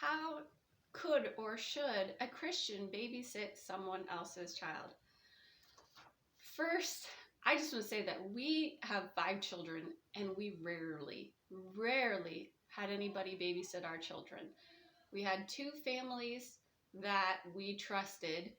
how could or should a Christian babysit someone else's child? First, I just want to say that we have 5 children and we rarely had anybody babysit our children. We had 2 families that we trusted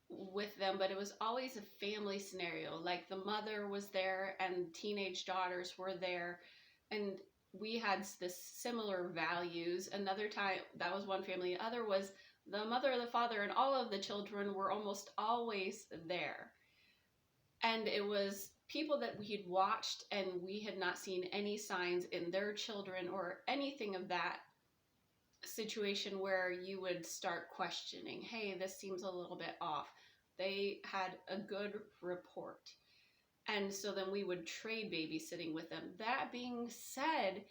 with them, but it was always a family scenario. Like the mother was there and teenage daughters were there, and we had this similar values. Another time, that was one family. The other was the mother, the father, and all of the children were almost always there. And it was people that we had watched and we had not seen any signs in their children or anything of that situation where you would start questioning, hey, this seems a little bit off. They had a good report. And so then we would trade babysitting with them. That being said,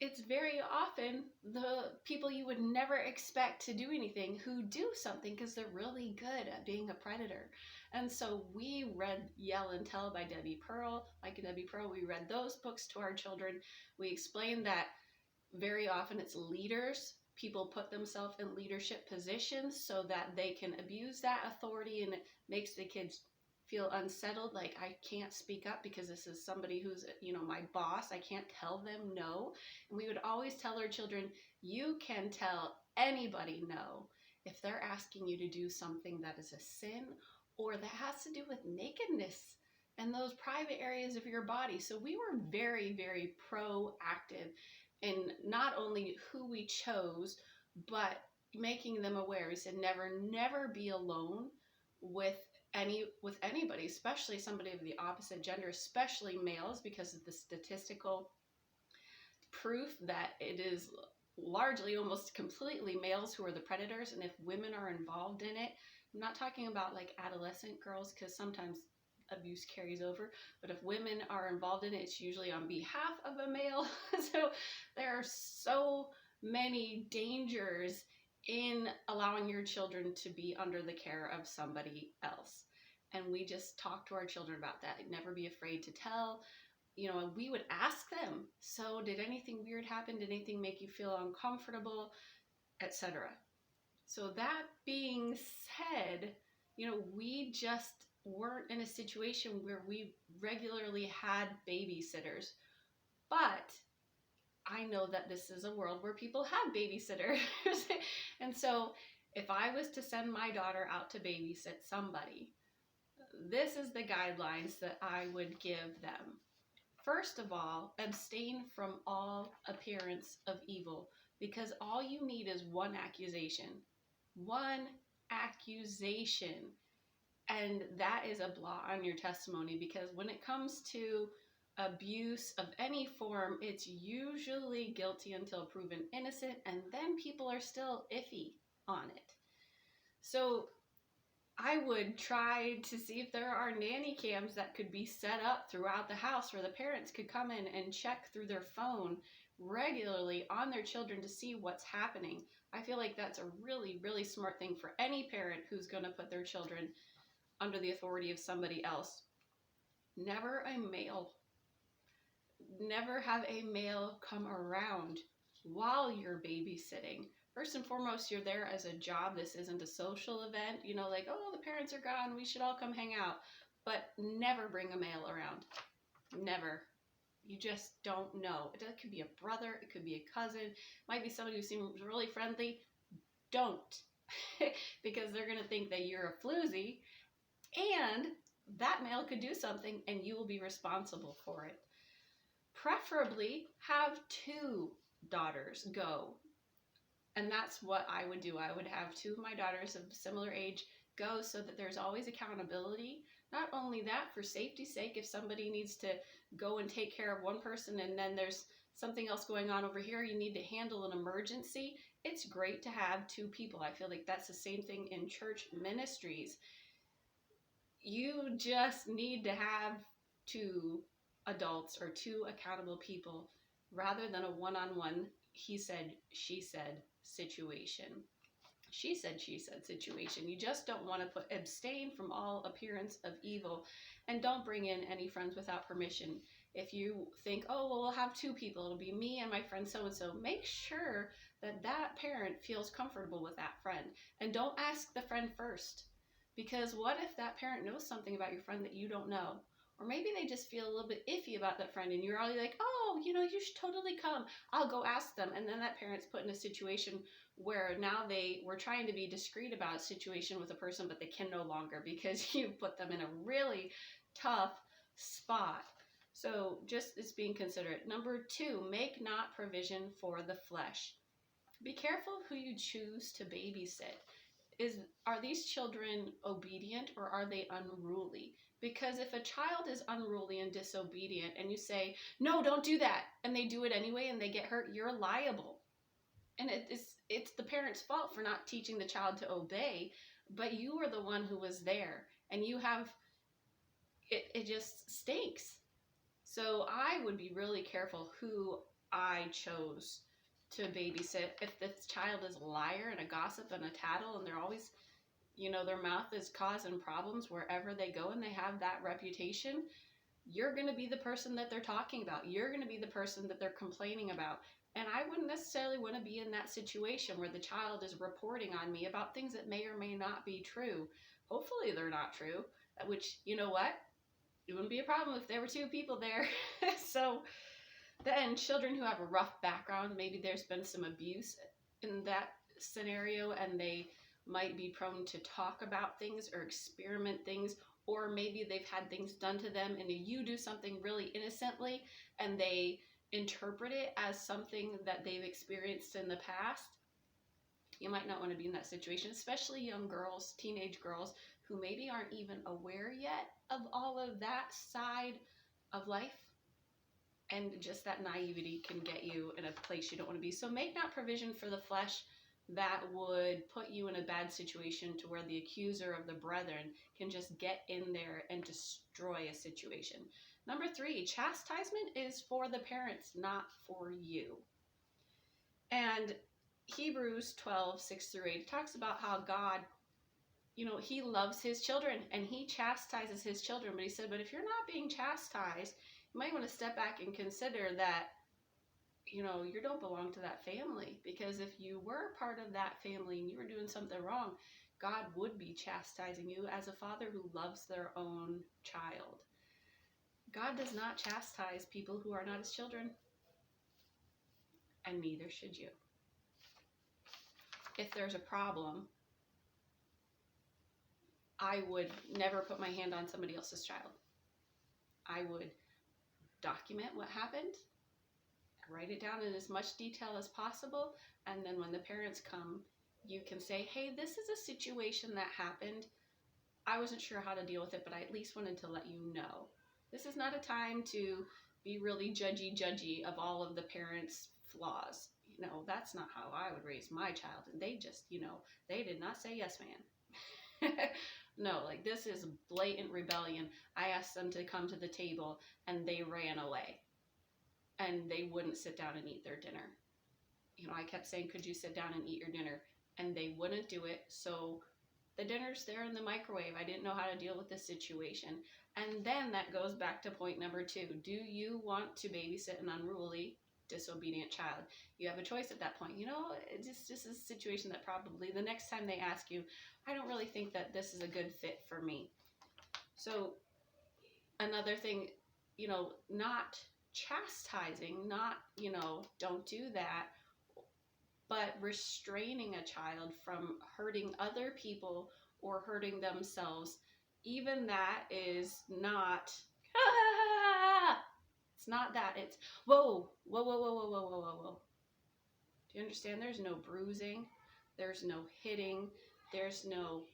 it's very often the people you would never expect to do anything who do something because they're really good at being a predator. And so we read Yell and Tell by Debbie Pearl. Like Debbie Pearl, we read those books to our children. We explained that very often it's leaders. People put themselves in leadership positions so that they can abuse that authority, and it makes the kids feel unsettled, like I can't speak up because this is somebody who's, my boss. I can't tell them no. And we would always tell our children, you can tell anybody no if they're asking you to do something that is a sin or that has to do with nakedness and those private areas of your body. So we were very, very proactive in not only who we chose, but making them aware. We said never be alone with anybody, especially somebody of the opposite gender, especially males, because of the statistical proof that it is largely almost completely males who are the predators. And if women are involved in it, I'm not talking about like adolescent girls, because sometimes abuse carries over, but if women are involved in it, it's usually on behalf of a male. So there are so many dangers in allowing your children to be under the care of somebody else. And we just talk to our children about that. Never be afraid to tell. We would ask them, so did anything weird happen? Did anything make you feel uncomfortable, etc.? So that being said, we just weren't in a situation where we regularly had babysitters. But I know that this is a world where people have babysitters. And so if I was to send my daughter out to babysit somebody, this is the guidelines that I would give them. First of all, abstain from all appearance of evil, because all you need is one accusation. One accusation. And that is a blot on your testimony, because when it comes to abuse of any form, it's usually guilty until proven innocent, and then people are still iffy on it. So I would try to see if there are nanny cams that could be set up throughout the house where the parents could come in and check through their phone regularly on their children to see what's happening. I feel like that's a really, really smart thing for any parent who's going to put their children under the authority of somebody else. Never have a male come around while you're babysitting. First and foremost, you're there as a job. This isn't a social event, like, oh, the parents are gone, we should all come hang out. But never bring a male around. Never. You just don't know. It could be a brother, it could be a cousin, it might be somebody who seems really friendly. Don't. Because they're going to think that you're a floozy, and that male could do something and you will be responsible for it. Preferably have 2 daughters go. And that's what I would do. I would have 2 of my daughters of similar age go, so that there's always accountability. Not only that, for safety's sake, if somebody needs to go and take care of one person and then there's something else going on over here, you need to handle an emergency, it's great to have 2 people. I feel like that's the same thing in church ministries. You just need to have 2 adults or 2 accountable people rather than a one-on-one he said, she said situation. She said, she said situation. You just don't want to abstain from all appearance of evil, and don't bring in any friends without permission. If you think, oh, well, we'll have two people, it'll be me and my friend so-and-so, make sure that that parent feels comfortable with that friend. And don't ask the friend first. Because what if that parent knows something about your friend that you don't know? Or maybe they just feel a little bit iffy about that friend and you're already like, oh, you should totally come. I'll go ask them. And then that parent's put in a situation where now they were trying to be discreet about a situation with a person, but they can no longer because you put them in a really tough spot. So just it's being considerate. Number 2, make not provision for the flesh. Be careful who you choose to babysit. Are these children obedient or are they unruly? Because if a child is unruly and disobedient and you say, no, don't do that, and they do it anyway and they get hurt, you're liable. And it's the parent's fault for not teaching the child to obey, but you are the one who was there and you have, it just stinks. So I would be really careful who I chose to babysit. If this child is a liar and a gossip and a tattle and they're always, their mouth is causing problems wherever they go and they have that reputation, you're going to be the person that they're talking about. You're going to be the person that they're complaining about. And I wouldn't necessarily want to be in that situation where the child is reporting on me about things that may or may not be true. Hopefully they're not true, which, you know what? It wouldn't be a problem if there were two people there. So then children who have a rough background, maybe there's been some abuse in that scenario and they might be prone to talk about things or experiment things, or maybe they've had things done to them and you do something really innocently and they interpret it as something that they've experienced in the past. You might not want to be in that situation, especially young girls, teenage girls, who maybe aren't even aware yet of all of that side of life. And just that naivety can get you in a place you don't want to be. So make not provision for the flesh that would put you in a bad situation to where the accuser of the brethren can just get in there and destroy a situation. Number 3, chastisement is for the parents, not for you. And Hebrews 12:6-8 talks about how God, he loves his children and he chastises his children. But he said, but if you're not being chastised, you might want to step back and consider that, you don't belong to that family. Because if you were part of that family and you were doing something wrong, God would be chastising you as a father who loves their own child. God does not chastise people who are not his children. And neither should you. If there's a problem, I would never put my hand on somebody else's child. I would document what happened, write it down in as much detail as possible, and then when the parents come, you can say, hey, this is a situation that happened. I wasn't sure how to deal with it, but I at least wanted to let you know. This is not a time to be really judgy of all of the parents' flaws. That's not how I would raise my child. And they just, they did not say yes, man. No, this is blatant rebellion. I asked them to come to the table and they ran away. And they wouldn't sit down and eat their dinner. I kept saying, could you sit down and eat your dinner? And they wouldn't do it. So the dinner's there in the microwave. I didn't know how to deal with this situation. And then that goes back to point number 2. Do you want to babysit an unruly, disobedient child? You have a choice at that point. This is a situation that probably the next time they ask you, I don't really think that this is a good fit for me. So another thing, not chastising, not, don't do that, but restraining a child from hurting other people or hurting themselves, even that is not, it's not that, it's, whoa. Do you understand? There's no bruising, there's no hitting, there's no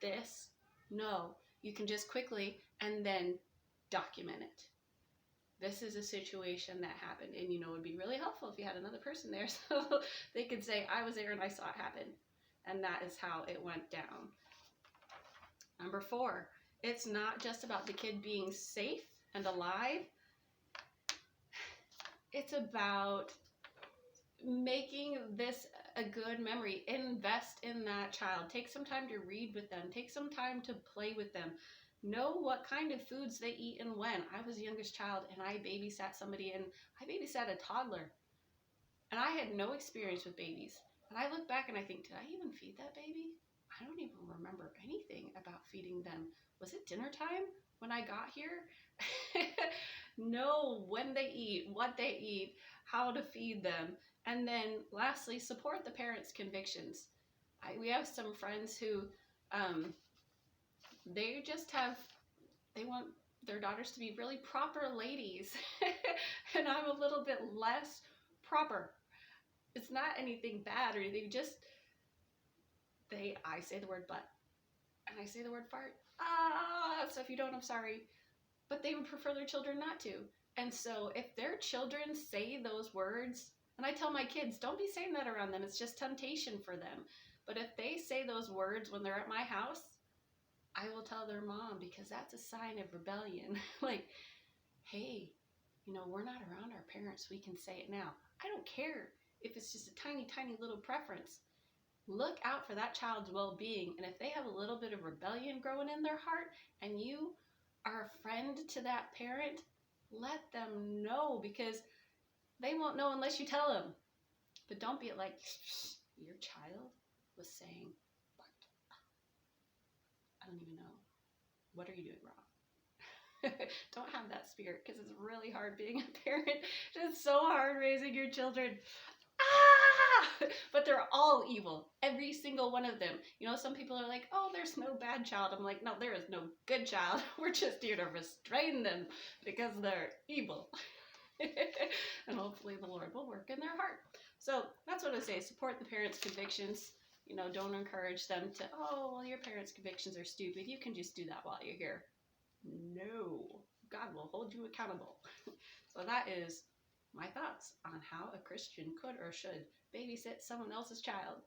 this. No, you can just quickly and then document it. This is a situation that happened, and it would be really helpful if you had another person there so they could say, I was there and I saw it happen. And that is how it went down. Number 4, it's not just about the kid being safe and alive. It's about making this a good memory. Invest in that child. Take some time to read with them. Take some time to play with them. Know what kind of foods they eat and when. I was the youngest child and I babysat somebody, and I babysat a toddler. And I had no experience with babies. And I look back and I think, did I even feed that baby? I don't even remember anything about feeding them. Was it dinner time when I got here? Know when they eat, what they eat, how to feed them. And then lastly, support the parents' convictions. We have some friends who they want their daughters to be really proper ladies. And I'm a little bit less proper. It's not anything bad or anything, just I say the word but, and I say the word fart. So if you don't, I'm sorry. But they would prefer their children not to. And so if their children say those words, and I tell my kids, don't be saying that around them. It's just temptation for them. But if they say those words when they're at my house, I will tell their mom, because that's a sign of rebellion. Like, hey, we're not around our parents. We can say it now. I don't care if it's just a tiny, tiny little preference. Look out for that child's well-being. And if they have a little bit of rebellion growing in their heart and you are a friend to that parent, let them know, because they won't know unless you tell them. But don't be like, your child was saying, but I don't even know. What are you doing wrong? Don't have that spirit, because it's really hard being a parent. It's so hard raising your children. But they're all evil. Every single one of them. Some people are like, oh, there's no bad child. I'm like, no, there is no good child. We're just here to restrain them because they're evil. And hopefully the Lord will work in their heart. So that's what I say. Support the parents' convictions. Don't encourage them to, oh, well, your parents' convictions are stupid. You can just do that while you're here. No. God will hold you accountable. So that is my thoughts on how a Christian could or should babysit someone else's child.